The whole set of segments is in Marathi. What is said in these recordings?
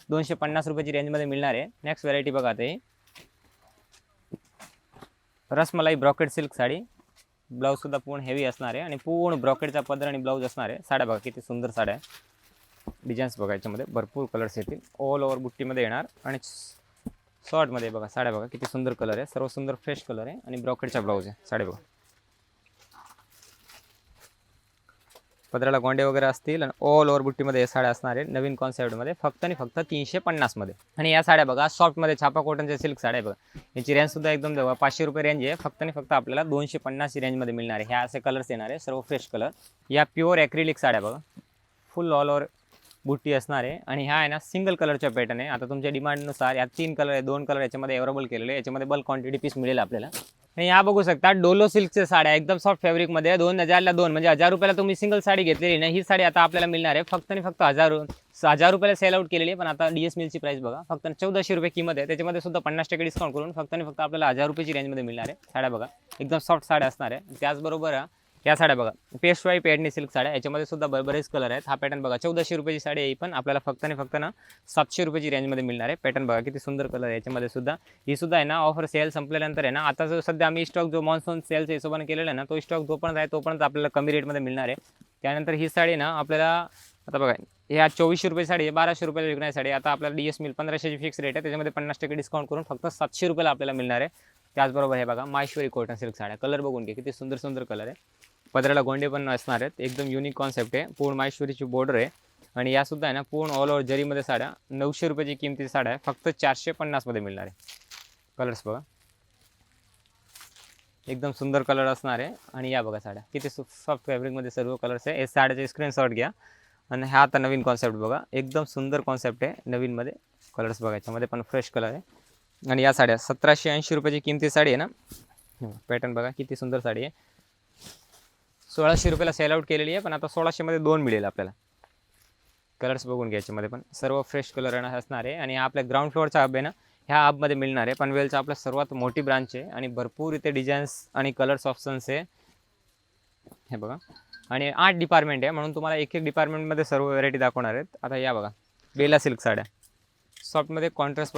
250 रुपयाची रेंजमध्ये मिळणार आहे। नेक्स्ट व्हरायटी बघा आता ही rasmalai brocade silk sari, blouse सुद्धा पूर्ण हेवी असणार आहे आणि पूर्ण ब्रॉकेटचा पदर आणि ब्लाऊज असणार आहे। साड्या बघा किती सुंदर साड्या आहे, डिझाईन्स बघा याच्यामध्ये भरपूर कलर्स येतील, ऑल ओव्हर बुट्टीमध्ये येणार आणि शॉर्टमध्ये बघा साड्या बघा किती सुंदर कलर आहे, सर्व सुंदर फ्रेश कलर आहे आणि ब्रॉकेटचा ब्लाऊज आहे। साड्या बघा पदराला गोंडे वगैरे असतील आणि ऑल ओव्हर बुट्टीमध्ये हे साड्या असणार आहे नवीन कॉन्सेप्टमध्ये, फक्त आणि फक्त 350 मध्ये। आणि या साड्या बघा सॉफ्टमध्ये छापा कॉटनच्या सिल्क साड्या आहे बघा, याची रेंज सुद्धा एकदम 500 रुपये रेंज आहे, फक्त आणि फक्त आपल्याला 250 रेंजमध्ये मिळणार आहे। ह्या असे कलर्स येणार आहे, सर्व फ्रेश कलर। या प्युअर ॲक्रिलिक साड्या बघा, फुल ऑल ओव्हर बुट्टी असणार आहे आणि ह्या आहे ना सिंगल कलरच्या पॅटर्न आहे। आता तुमच्या डिमांडनुसार यात 3 कलर आहे, 2 कलर याच्यामध्ये अवेलेबल केलेले आहे, याच्यामध्ये बल्क क्वांटिटी पीस मिळेल आपल्याला। आणि या बघू शकता डोलो सिल्कच्या साड्या एकदम सॉफ्ट फॅब्रिकमध्ये 2000ला 2 म्हणजे 1000 रुपयाला तुम्ही सिंगल साडी घेतलेली ना, ही साडी आता आपल्याला मिळणार आहे फक्त आणि फक्त 1000 रुपयाला सेल आउट केलेली आहे। पण आता डीएस मिलची प्राइस बघा फक्त 1400 रुपये किंमत आहे, त्याच्यामध्ये सुद्धा 50% डिस्काउंट करून फक्त आणि फक्त आपल्याला 1000 रुपयाची रेंजमध्ये मिळणार आहे। साड्या बघा एकदम सॉफ्ट साड्या असणार आहे। त्याचबरोबर या साड्या बघा पेशवाई पेडणी सिल्क साड्या, याच्यामध्ये सुद्धा बरेच कलर आहेत। हा पॅटर्न बघा 1400 रुपयाची साडी आहे, पण आपल्याला फक्त आणि फक्त ना 700 रुपयाची रेंजमध्ये मिळणार आहे। पॅटर्न बघा किती सुंदर कलर आहे याच्यामध्ये सुद्धा। ही सुद्धा आहे ना ऑफर सेल संपल्यानंतर आहे ना, आता जो सध्या आम्ही स्टॉक जो मॉन्सून सेलच्या हिशोबाने केलेला आहे ना, तो स्टॉक जोपर्यंत आहे तोपर्यंत आपल्याला कमी रेटमध्ये मिळणार आहे। त्यानंतर ही साडी ना आपल्याला आता बघा ह्या 2400 रुपये साडी आहे, 1200 रुपयाला विकणारी साडी आता आपल्याला डीएस मिल 1500ची फिक्स रेट आहे, त्याच्यामध्ये 50% डिस्काउंट करून फक्त 700 रुपयाला आपल्याला मिळणार आहे। त्याचबरोबर हे बघा माहेश्वरी कॉटन सिल्क साड्या, कलर बघून घे किती सुंदर सुंदर कलर आहे, पदराला गोंडे पण असणार आहेत, एकदम युनिक कॉन्सेप्ट आहे। पूर्ण माहेश्वरीची बॉर्डर आहे आणि या सुद्धा आहे ना पूर्ण ऑल ओव्हर जरीमध्ये साड्या 900 रुपयाची किमतीची साड्या आहे, फक्त 450 मध्ये मिळणार आहे। कलर्स बघा एकदम सुंदर कलर असणार आहे आणि या बघा साड्या किती सॉफ्ट फॅब्रिकमध्ये सर्व कलर्स आहे। हे साड्याचे स्क्रीनशॉट घ्या आणि हा आता नवीन कॉन्सेप्ट बघा एकदम सुंदर कॉन्सेप्ट आहे नवीनमध्ये, कलर्स बघा याच्यामध्ये पण फ्रेश कलर आहे। आणि या साड्या 1780 रुपयाची किमती साडी आहे ना, पॅटर्न बघा किती सुंदर साडी आहे, 1600 रुपयाला सेल आउट केलेली आहे, पण आता 1600 मध्ये 2 मिळेल आपल्याला। कलर्स बघून घ्यायच्यामध्ये पण सर्व फ्रेश कलर असणार आहे आणि आपल्या ग्राउंड फ्लोअरचा हब आहे ना, ह्या हबमध्ये मिळणार आहे। पनवेलचा आपला सर्वात मोठी ब्रांच आहे आणि भरपूर इथे डिझाईन्स आणि कलर्स ऑप्शन्स आहे हे बघा। आणि 8 डिपार्टमेंट आहे म्हणून तुम्हाला एक एक डिपार्टमेंटमध्ये सर्व व्हरायटी दाखवणार आहेत। आता या बघा बेला सिल्क साड्या, सॉफ्टमध्ये कॉन्ट्रास्ट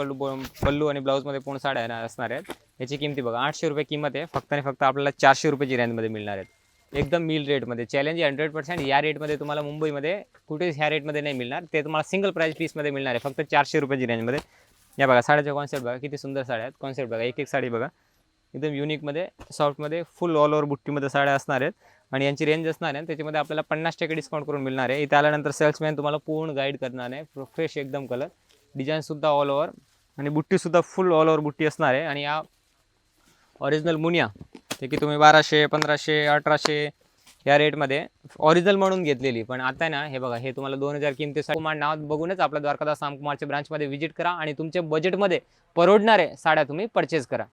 पल्लू आणि ब्लाऊजमध्ये पूर्ण साड्या असणार आहेत। याची किमती बघा 800 रुपये किंमत आहे, फक्त आणि फक्त आपल्याला 400 रुपयाची रेंजमध्ये मिळणार आहेत, एकदम मिल रेटमध्ये। चॅलेंज 100% या रेटमध्ये तुम्हाला मुंबईमध्ये कुठेच ह्या रेटमध्ये नाही मिळणार, ते तुम्हाला सिंगल प्राइस पीसमध्ये मिळणार आहे फक्त 400 रुपयाची रेंजमध्ये। या बघा साड्याचा कॉन्सेप्ट बघा किती सुंदर साड्या आहेत, कॉन्सेप्ट बघा एक एक साडी बघा एकदम युनिकमध्ये सॉफ्टमध्ये फुल ऑल ओव्हर बुट्टीमध्ये साड्या असणार आहेत आणि यांची रेंज असणार आहे, त्याच्यामध्ये आपल्याला 50% डिस्काउंट करून मिळणार आहे। इथे आल्यानंतर सेल्समॅन तुम्हाला पूर्ण गाईड करणार आहे, फ्रेश एकदम कलर, डिझाईनसुद्धा ऑल ओव्हर आणि बुट्टीसुद्धा फुल ऑल ओव्हर बुट्टी असणार आहे। आणि या ओरिजिनल मुनिया ते की तुम्ही 1200 1500 1800 या रेटमध्ये ओरिजिनल म्हणून घेतलेली, पण आता ना हे बघा हे तुम्हाला 2000 किमतीसाठी कुमार नाव बघूनच आपल्या द्वारकादास सामकुमारच्या ब्रांचमध्ये व्हिजिट करा आणि तुमच्या बजेटमध्ये परवडणारे साड्या तुम्ही परचेस करा।